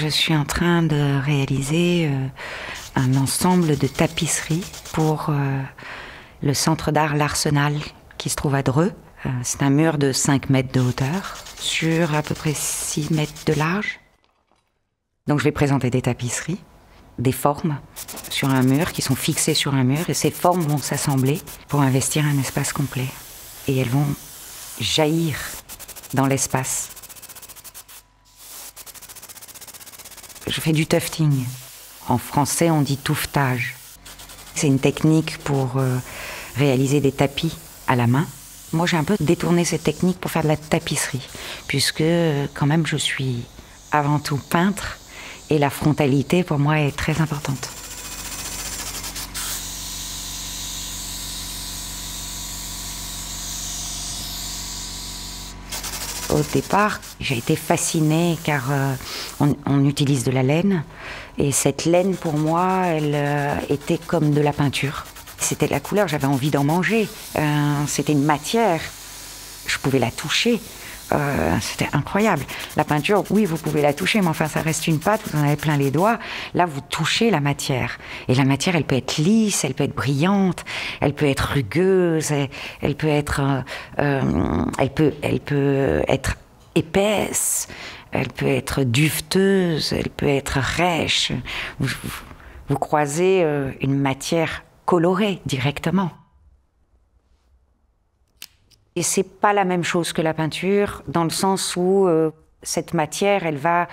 Je suis en train de réaliser un ensemble de tapisseries pour le centre d'art L'Arsenal qui se trouve à Dreux. C'est un mur de 5 mètres de hauteur sur à peu près 6 mètres de large. Donc je vais présenter des tapisseries, des formes sur un mur qui sont fixées sur un mur et ces formes vont s'assembler pour investir un espace complet. Et elles vont jaillir dans l'espace. Je fais du tufting. En français, on dit touffetage. C'est une technique pour réaliser des tapis à la main. Moi, j'ai un peu détourné cette technique pour faire de la tapisserie, puisque quand même, je suis avant tout peintre et la frontalité, pour moi, est très importante. Au départ, j'ai été fascinée car on utilise de la laine et cette laine pour moi, elle était comme de la peinture. C'était de la couleur, j'avais envie d'en manger. C'était une matière, je pouvais la toucher. C'était incroyable. La peinture, oui, vous pouvez la toucher, mais enfin, ça reste une pâte, vous en avez plein les doigts. Là, vous touchez la matière. Et la matière, elle peut être lisse, elle peut être brillante, elle peut être rugueuse, elle peut être, elle peut être épaisse, elle peut être duveteuse, elle peut être rêche. Vous croisez une matière colorée directement. Et c'est pas la même chose que la peinture, dans le sens où cette matière, elle va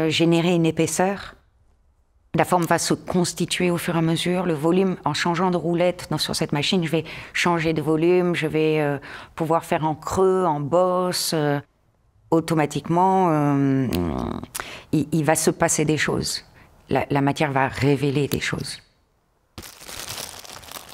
générer une épaisseur. La forme va se constituer au fur et à mesure. Le volume, en changeant de roulette sur cette machine, je vais changer de volume, je vais pouvoir faire en creux, en bosse. Automatiquement, il va se passer des choses. La matière va révéler des choses.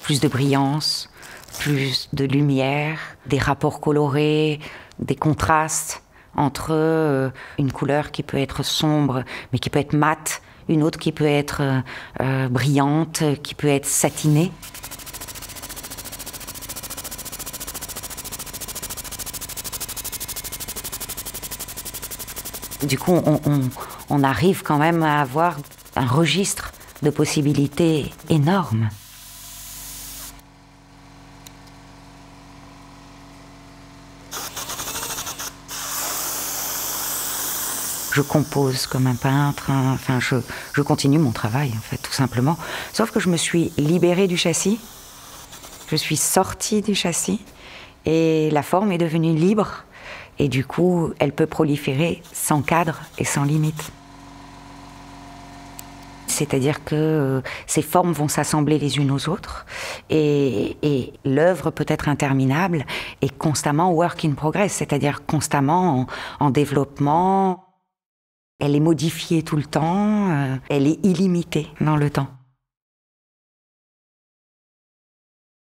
Plus de brillance, plus de lumière, des rapports colorés, des contrastes entre une couleur qui peut être sombre, mais qui peut être mate, une autre qui peut être brillante, qui peut être satinée. Du coup, on arrive quand même à avoir un registre de possibilités énorme. Je compose comme un peintre, enfin je continue mon travail en fait, tout simplement. Sauf que je me suis libérée du châssis, je suis sortie du châssis et la forme est devenue libre et du coup elle peut proliférer sans cadre et sans limite. C'est-à-dire que ces formes vont s'assembler les unes aux autres et l'œuvre peut être interminable et constamment work in progress, c'est-à-dire constamment en développement. Elle est modifiée tout le temps, elle est illimitée dans le temps.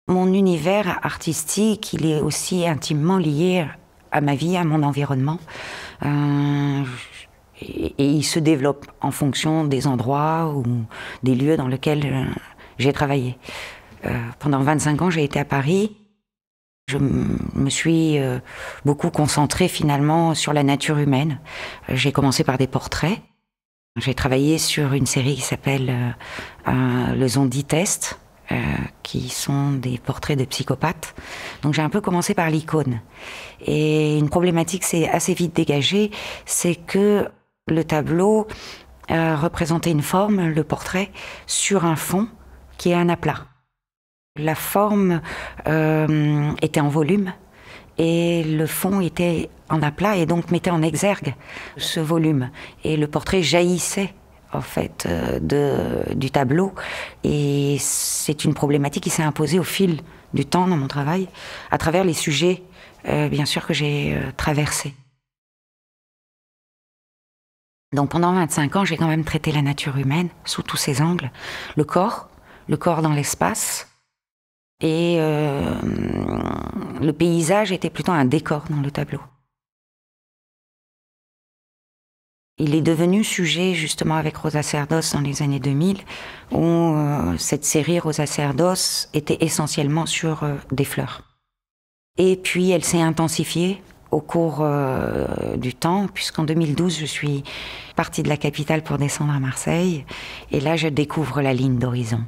Mon univers artistique, il est aussi intimement lié à ma vie, à mon environnement. Et il se développe en fonction des endroits ou des lieux dans lesquels j'ai travaillé. Pendant 25 ans, j'ai été à Paris. Je me suis beaucoup concentrée finalement sur la nature humaine. J'ai commencé par des portraits. J'ai travaillé sur une série qui s'appelle le Zombie Test, qui sont des portraits de psychopathes. Donc j'ai un peu commencé par l'icône. Et une problématique s'est assez vite dégagée, c'est que le tableau représentait une forme, le portrait, sur un fond qui est un aplat. La forme était en volume et le fond était en aplat et donc mettait en exergue ce volume. Et le portrait jaillissait en fait du tableau et c'est une problématique qui s'est imposée au fil du temps dans mon travail à travers les sujets bien sûr que j'ai traversés. Donc pendant 25 ans, j'ai quand même traité la nature humaine sous tous ses angles. Le corps dans l'espace. Et le paysage était plutôt un décor dans le tableau. Il est devenu sujet justement avec Rosa Cerdos dans les années 2000, où cette série Rosa Cerdos était essentiellement sur des fleurs. Et puis elle s'est intensifiée au cours du temps, puisqu'en 2012, je suis partie de la capitale pour descendre à Marseille. Et là, je découvre la ligne d'horizon.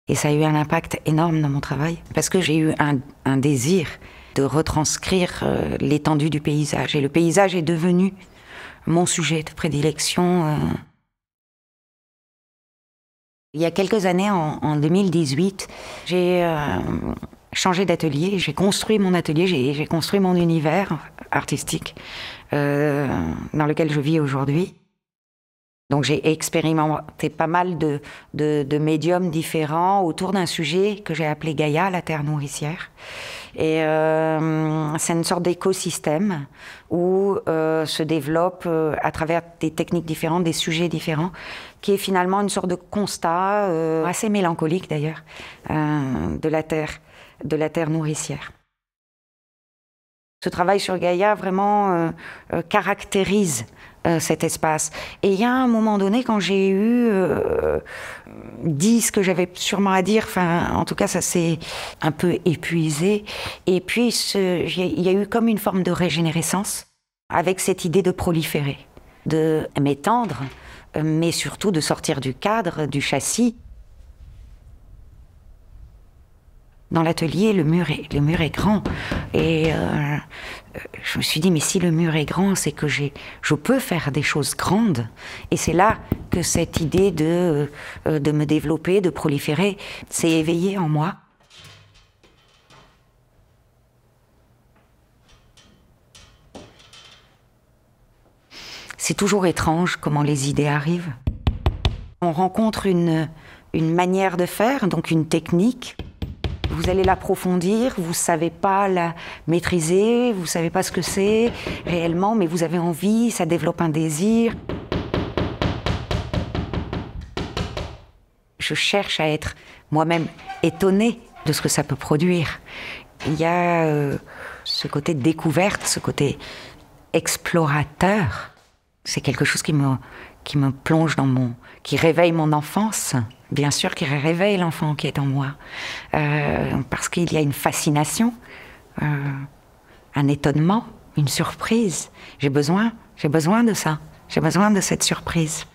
Et ça a eu un impact énorme dans mon travail, parce que j'ai eu un désir de retranscrire l'étendue du paysage. Et le paysage est devenu mon sujet de prédilection. Il y a quelques années, en 2018, j'ai changé d'atelier, j'ai construit mon atelier, j'ai construit mon univers artistique dans lequel je vis aujourd'hui. Donc j'ai expérimenté pas mal de médiums différents autour d'un sujet que j'ai appelé Gaïa, la terre nourricière. Et c'est une sorte d'écosystème où se développent à travers des techniques différentes, des sujets différents, qui est finalement une sorte de constat assez mélancolique d'ailleurs de la terre nourricière. Ce travail sur Gaïa vraiment caractérise cet espace. Et il y a un moment donné, quand j'ai dit ce que j'avais sûrement à dire, enfin, en tout cas, ça s'est un peu épuisé. Et puis, il y a eu comme une forme de régénérescence avec cette idée de proliférer, de m'étendre, mais surtout de sortir du cadre, du châssis. Dans l'atelier, le mur est grand. Et je me suis dit, mais si le mur est grand, c'est que je peux faire des choses grandes. Et c'est là que cette idée de me développer, de proliférer, s'est éveillée en moi. C'est toujours étrange comment les idées arrivent. On rencontre une manière de faire, donc une technique. Vous allez l'approfondir, vous ne savez pas la maîtriser, vous ne savez pas ce que c'est réellement, mais vous avez envie, ça développe un désir. Je cherche à être moi-même étonnée de ce que ça peut produire. Il y a ce côté découverte, ce côté explorateur. C'est quelque chose qui me plonge qui réveille mon enfance. Bien sûr, qui réveille l'enfant qui est en moi. Parce qu'il y a une fascination, un étonnement, une surprise. J'ai besoin de ça. J'ai besoin de cette surprise.